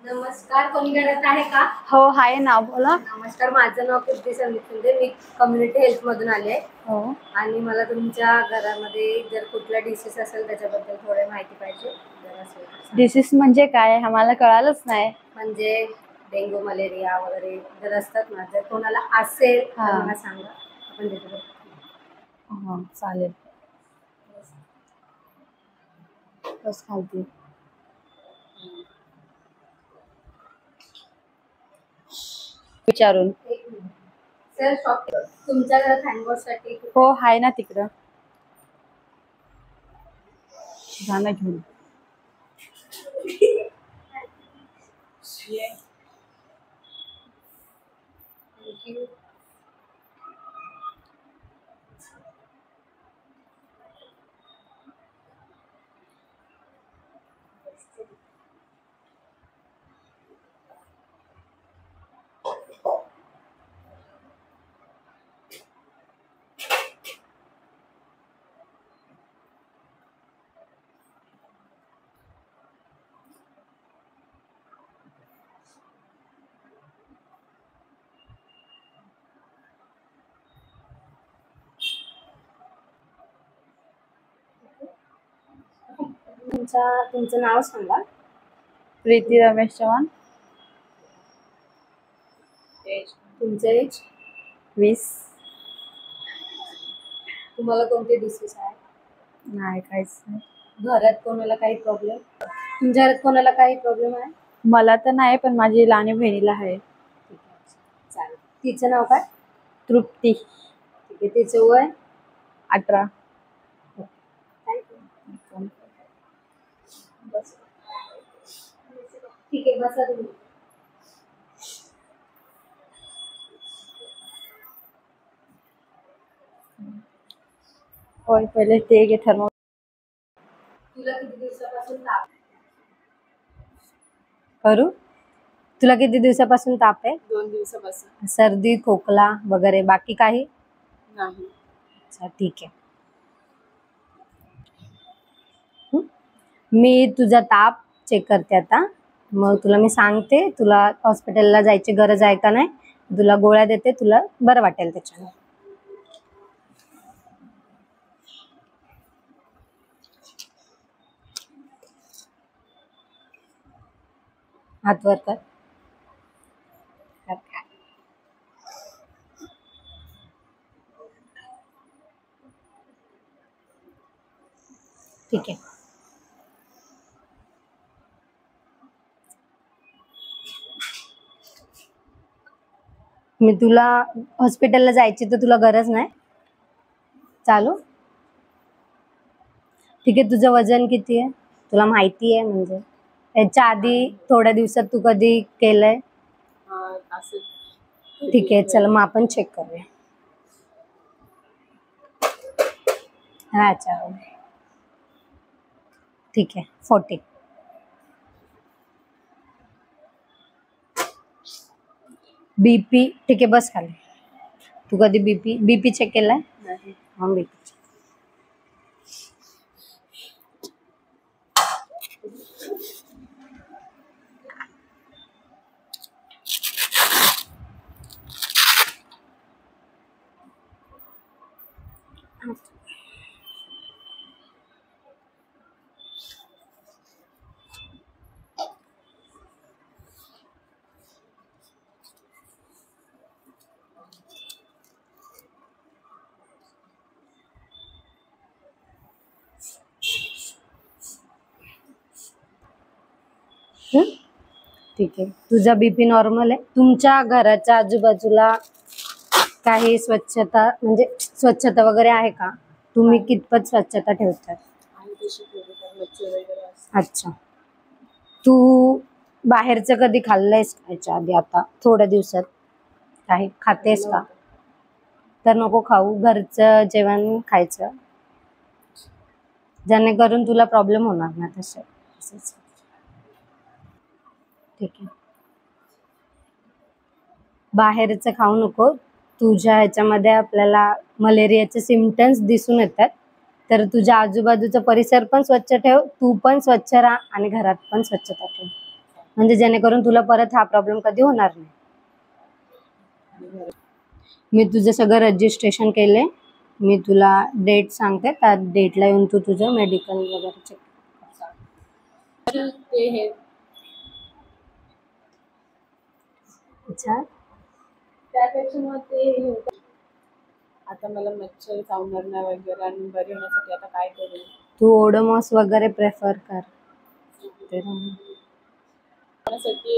नमस्कार, कोणी करत आहे का? हो आहे ना, बोला. नमस्कार, माझं नाव कीर्ती संदीप शिंदे. मी कम्युनिटी हेल्थ मधून आले हो. आणि मला तुमच्या घरामध्ये जर कुठला डिसीज असेल त्याच्याबद्दल थोडी माहिती पाहिजे. डिसीज म्हणजे काय? आम्हाला कळालंच नाही. म्हणजे डेंग्यू, मलेरिया वगैरे जर असतात ना, जर कोणाला असेल तर मला सांगा, आपण देतो. हो चालेल. बस खालती विचारून. सर, तुमच्या घरात हँडवॉशसाठी हो आहे ना तिकडं. जाणं घेऊन. थँक्यू. तुमचं नाव सांगा. प्रीती रमेश चव्हाण. तुमचं एज? 20. तुम्हाला कोणते डिसीज आहे? नाही काहीच नाही. घरात कोणाला काही प्रॉब्लेम? तुमच्या घरात कोणाला काही प्रॉब्लेम आहे? मला तर नाही, पण माझी लहान बहिणीला आहे. चालेल. तिचं नाव काय? तृप्ती. ठीक आहे. तिचं वय? 18. बस. ठीक आहे, बसा तुम्ही. होय, पहिले ते घे थर्मो. तुला किती दिवसापासून ताप करू? तुला किती दिवसापासून ताप आहे? 2 दिवसापासून. सर्दी, खोकला वगैरे बाकी काही नाही. अच्छा, ठीक आहे. मी तुझा ताप चेक करते आता. मग तुला मी सांगते तुला हॉस्पिटलला जायची गरज आहे का नाही. तुला गोळ्या देते, तुला बरं वाटेल त्याच्याने. हात वर कर. ठीक आहे. मी तुला हॉस्पिटलला जायची तर तुला गरज नाही. चालू. ठीक आहे. तुझं वजन किती आहे? तुला माहिती आहे म्हणजे याच्या आधी थोड्या दिवसात तू कधी केलंय? ठीक आहे, चल मग आपण चेक करूया. अच्छा, ठीक आहे. 40. बीपी ठीक आहे, बस खाली. तू कधी बीपी चेक केलाय? हा, बीपी. ठीक आहे. तुझा बीपी नॉर्मल आहे. तुमच्या घराच्या आजूबाजूला काही स्वच्छता वगैरे आहे का? तुम्ही कितपत स्वच्छता ठेवतात? अच्छा. तू बाहेरचं कधी खाल्लंयस याच्या आधी? आता थोड्या दिवसात काही खातेस का? तर नको खाऊ. घरचं जेवण खायचं, जेणेकरून तुला प्रॉब्लेम होणार ना. तसंच. ठीक आहे. बाहेरचं खाऊ नको. तुझ्या ह्याच्यामध्ये आपल्याला मलेरियाचे सिम्पटम्स दिसून येतात. तर तुझ्या आजूबाजूचा परिसर पण स्वच्छ ठेव, तू पण स्वच्छ राहा आणि घरात पण स्वच्छता ठेव. म्हणजे जेणेकरून तुला परत हा प्रॉब्लेम कधी होणार नाही. मी तुझं सगळं रजिस्ट्रेशन केले. मी तुला डेट सांगते, त्या डेटला येऊन तू तुझं मेडिकल वगैरे चेक. ते हे अच्छा, त्यापेक्षा मग ते हे होतं. आता मला मच्छर चावणार नाही वगैरे आणि बरी होण्यासाठी आता काय करू? तू ओडोमॉस वगैरे प्रेफर कर. ते राहून. होण्यासाठी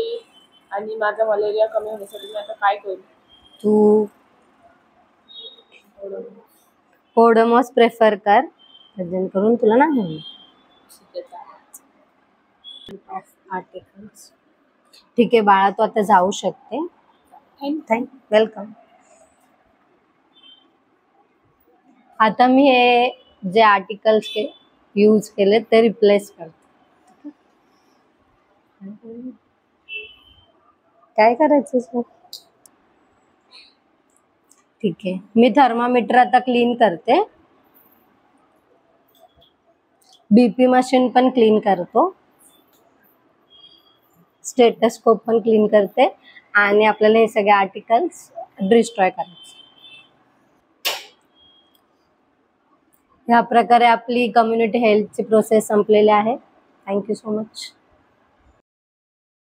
आणि माझा मलेरिया कमी होण्यासाठी मी आता काय करू? तू ओडोमॉस प्रेफर कर, जेणेकरून तुला नाही होणार. आर्टिकल्स. ठीक आहे बाळा, तू आता जाऊ शकते. वेलकम. आता मी हे जे आर्टिकल्स यूज केले ते रिप्लेस करते. काय करायचं सर? ठीक आहे, मी थर्मामीटर आता क्लीन करते. बीपी मशीन पण क्लीन करतो. स्टेटस्कोप पण क्लीन करते आणि आपल्याला हे सगळे आर्टिकल्स डिस्ट्रॉय करायचे. ह्या प्रकारे आपली कम्युनिटी हेल्थची प्रोसेस संपलेली आहे. Thank you so much.